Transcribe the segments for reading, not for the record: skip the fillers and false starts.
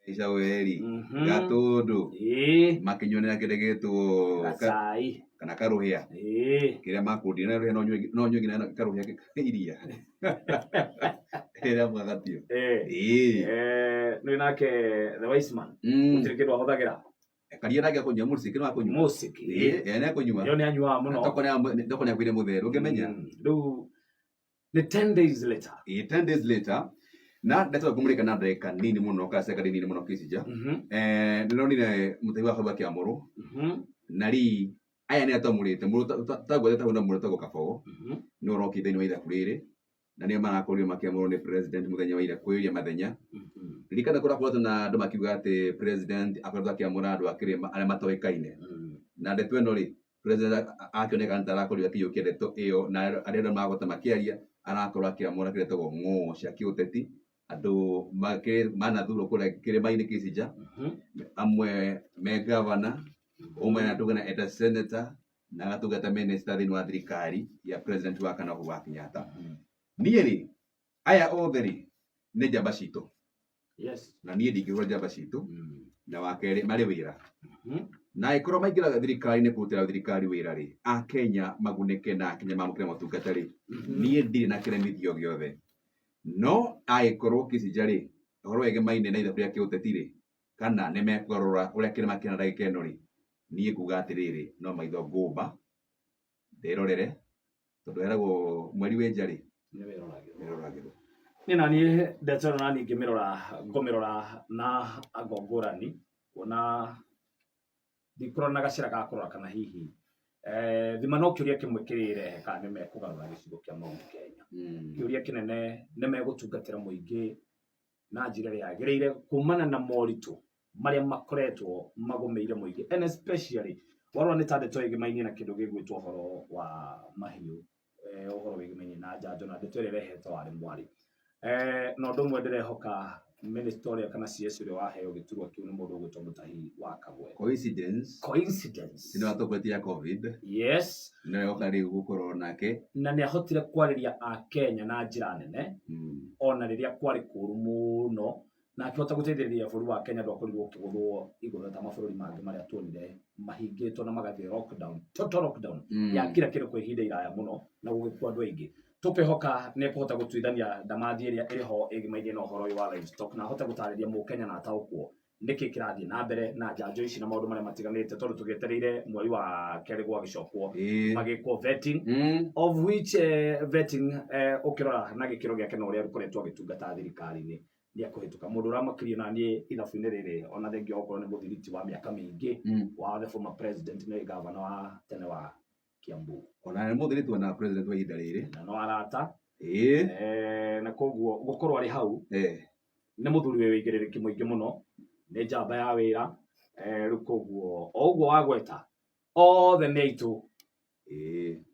Isha weri gatundu makinyonera kiregetwo Gasai kana karuhia kiria makundi na ruhia no nywe ngina karuhia iria era mwagatio no nake the wise man utire kindu ahothagira karia nagia kunywa musiki no akunywa musiki ene kunywa yo ni anywa muno ndoko ni kwire mutheru ungemenya riu ni 10 days later 10 days later na ndatoka kumulika na ndeka nini muno ka seka nini muno kisija ndinonire mutebi wa khabaki amuru nari aya ni atamurite muru tagweta tagunda muru tago kafo no roki thini wa ira kurire na ni marakorio makiamuru ni president muthenya wa ira kwiria mathenya rikana kura na ndo makiuga ati president akorwa kiamura andu akirima ale matoikaine na ndetwe no ri president akioneka ntarakorio ati yokereto iyo na arenda magota makiaria arakorwa kiamura kiretagwo ngo cia kiuteti andu manathuro kura kirima-ini kisija amwe me governor umwe natugana eta senator na gatugata minister thini wa thirikari ya president wa kana wa Kenyatta nieri aya otheri ni njamba citu na nie ndingirwo njamba citu na wakeri mari wira na ikoro maingira thirikari ni kutira thirikari wira ri a Kenya magunike na Kenya mamukire motungata ri nie ndiri na kiremithio giothe no aikoro kisijari horo ege maine na ithabu ya kiuteti ri kana ne mekorora uria kirima kina ndagika ino ri nie kuga atiriri no maitho ngumba ndirorere tondu eragwo mweri wenjari ni wiroragirwo ni nani ndetero nani ngomirora na agongorani ona dikoro na gacira gakorora kana hihi thimano kiuria kimwe kirire kana ni mekugarura gicigo kia Mount Kenya kiuria kinene ni megutungatira muingi na njira ya yagireire kumana na moritu maria makoretwo magomeire muingi and especially warwa ni tande toige maini na kindu gigwitwo horo wa mahiu uhoro wigimeni na njanjo na ndetwere rehetwo ari mwari no ndumwe ndirehoka minister kana CS ule waheo giturwa kiu ni mundu ugwitwo Mutahi wa Kagwe coincidence ni watokwetia covid yes no yokari gukorwo nake na ni ahotire kwariria a Kenya na njira nene ona riria kwari kuru muno na akihota guteithĩrĩria bũrũri wa Kenya ndwakorirwo ũkĩgũthwo igũrũ ta mabũrũri mangĩ marĩa tuonire mahingĩtwo na magathie lockdown total lockdown ya kila kĩndũ kwa ihinda iraya mũno na gũgĩkua andũ aingĩ tũkĩhoka nĩ kũhota gũtuithania ndamathi ĩrĩa ĩrĩ ho ĩgĩmaithie na ũhoro ũyũ wa livestock na hota gũtarĩria Mũkenya na ataũkwo nĩkĩ kĩrathiĩ na mbere na njanjo ici na maũndũ marĩa matiganĩte tondũ tũgĩetereire mweri wa kerĩ gwagĩcokwo magĩkwo vetting of which vetting ũkĩrora na gĩkĩro gĩake na ũrĩa gũkoretwo agĩtungata thirikari-inĩ ya kuhituka mundu ramakirie na nie ithabu-ini riri ona thengio okorwo ni muthiriti wa miaka mingi wa the former president ni governor wa tene wa Kiambu ona ni muthiriti wa president wa ihinda riri na no arata na koguo gukorwo ari hau ni muthuri we wigirĩrĩki muingi muno ni njamba ya wira riu koguo oguo wagweta othe ni aitu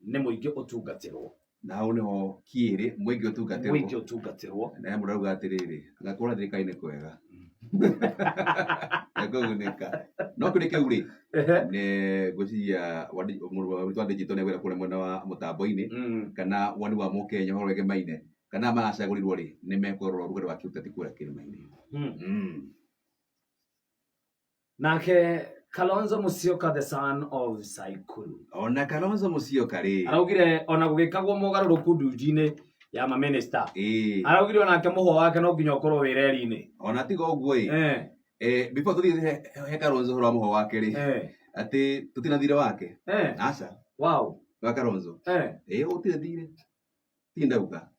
ni muingi utungatirwo na hau niho kiiri muingi utungatirwo na murauga atiriri ngakora thirikari-ini kwega ekogunika no kuri kiuri ni gucia mundu wa digital ne gwira kure mwena wa mutambo-ini kana wani wa Mukenya horo ege maine kana macagurirwo ri ni mekorwo rugari wa kiuteti kura kirima-ini nake Kalonzo Musyoka the son of Saikuru ona Kalonzo Musyoka ri araugire ona gugikagwo mugaruruku ndunji-ini ya ma minister araugire ona ke muhwa wake no nginya ukorwo wireri-ini ona tiga uguo before tuthi he Kalonzo horo muhwa wake ri ati tutinathire wake aca wow wa Kalonzo utinathire tindauga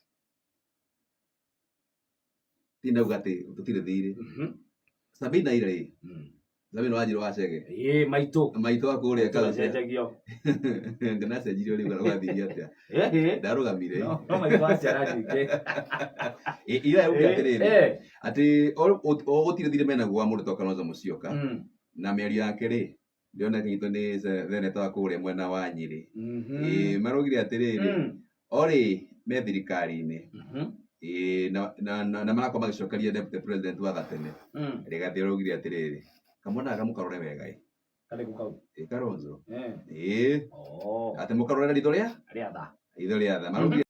ati tutinathire Sabina ire Zabino wajiro wacege maito akuria kala cejagio ngana cejirio ri gara wathiria atia ndarugamire no maito aciara nyinge ira ugatiriri ati ogutire mena gwa mundu to Kalonzo Musyoka na mĩario yake ri ndiona kinyito ni seneta wa kuria mwena wa Nyeri marugire atiriri ori me thirikari-ini na marako magicokeria deputy president wa gatene rigathi rugire atiriri kamona gamukarore wega kale kukau Kalonzo ati mukarore ritho ria tha marugire